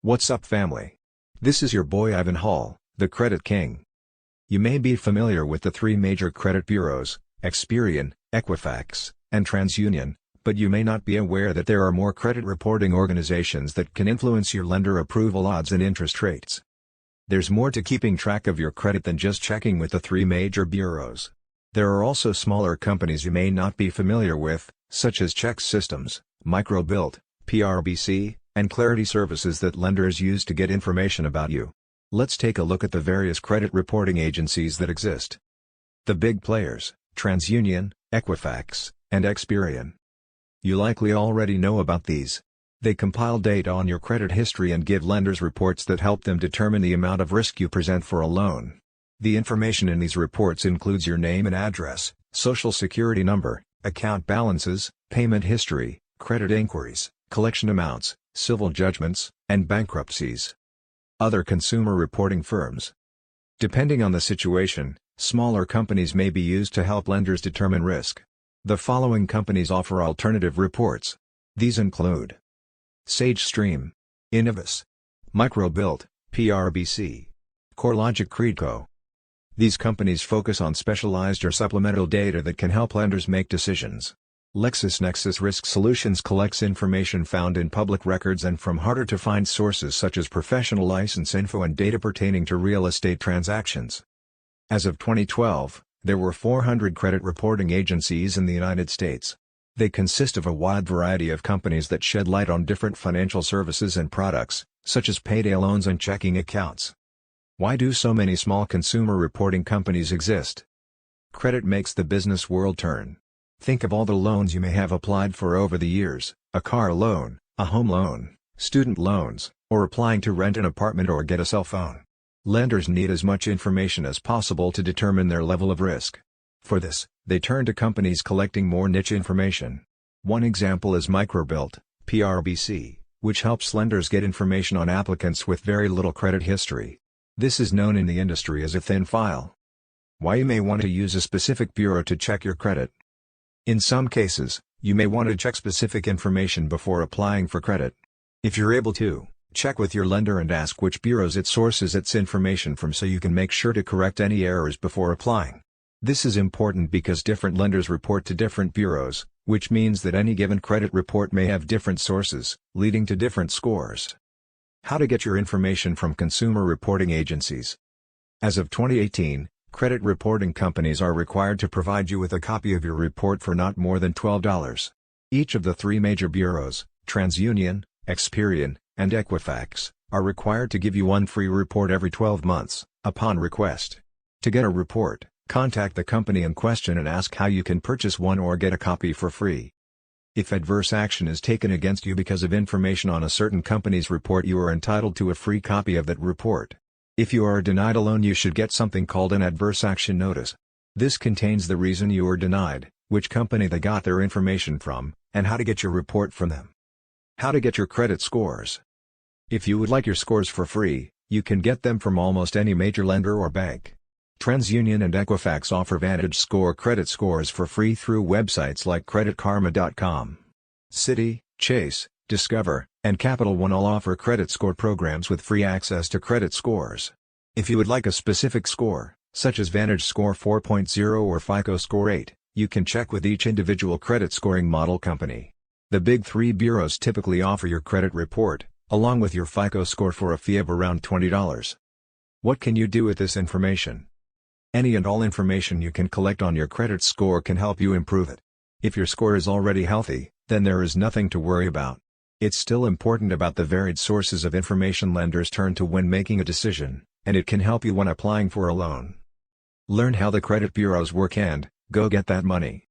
What's up, family? This is your boy Ivan Hall, the Credit King. You may be familiar with the three major credit bureaus, Experian, Equifax, and TransUnion, but you may not be aware that there are more credit reporting organizations that can influence your lender approval odds and interest rates. There's more to keeping track of your credit than just checking with the three major bureaus. There are also smaller companies you may not be familiar with, such as Check Systems, Microbilt, PRBC, and Clarity Services that lenders use to get information about you. Let's take a look at the various credit reporting agencies that exist. The big players, TransUnion, Equifax, and Experian. You likely already know about these. They compile data on your credit history and give lenders reports that help them determine the amount of risk you present for a loan. The information in these reports includes your name and address, social security number, account balances, payment history, credit inquiries, collection amounts, civil judgments, and bankruptcies. Other consumer reporting firms. Depending on the situation, smaller companies may be used to help lenders determine risk. The following companies offer alternative reports. These include SageStream, Innovis, Microbilt, PRBC, CoreLogic Creedco. These companies focus on specialized or supplemental data that can help lenders make decisions. LexisNexis Risk Solutions collects information found in public records and from harder-to-find sources such as professional license info and data pertaining to real estate transactions. As of 2012, there were 400 credit reporting agencies in the United States. They consist of a wide variety of companies that shed light on different financial services and products, such as payday loans and checking accounts. Why do so many small consumer reporting companies exist? Credit makes the business world turn. Think of all the loans you may have applied for over the years: a car loan, a home loan, student loans, or applying to rent an apartment or get a cell phone. Lenders need as much information as possible to determine their level of risk. For this, they turn to companies collecting more niche information. One example is Microbilt, PRBC, which helps lenders get information on applicants with very little credit history. This is known in the industry as a thin file. Why you may want to use a specific bureau to check your credit. In some cases, you may want to check specific information before applying for credit. If you're able to, check with your lender and ask which bureaus it sources its information from so you can make sure to correct any errors before applying. This is important because different lenders report to different bureaus, which means that any given credit report may have different sources, leading to different scores. How to get your information from consumer reporting agencies. As of 2018, credit reporting companies are required to provide you with a copy of your report for not more than $12. Each of the three major bureaus, TransUnion, Experian, and Equifax, are required to give you one free report every 12 months, upon request. To get a report, contact the company in question and ask how you can purchase one or get a copy for free. If adverse action is taken against you because of information on a certain company's report, you are entitled to a free copy of that report. If you are denied a loan, you should get something called an adverse action notice. This contains the reason you were denied, which company they got their information from, and how to get your report from them. How to get your credit scores. If you would like your scores for free, you can get them from almost any major lender or bank. TransUnion and Equifax offer VantageScore credit scores for free through websites like creditkarma.com. Citi, Chase, Discover, and Capital One all offer credit score programs with free access to credit scores. If you would like a specific score, such as VantageScore 4.0 or FICO Score 8, you can check with each individual credit scoring model company. The big three bureaus typically offer your credit report, along with your FICO score for a fee of around $20. What can you do with this information? Any and all information you can collect on your credit score can help you improve it. If your score is already healthy, then there is nothing to worry about. It's still important about the varied sources of information lenders turn to when making a decision, and it can help you when applying for a loan. Learn how the credit bureaus work and go get that money.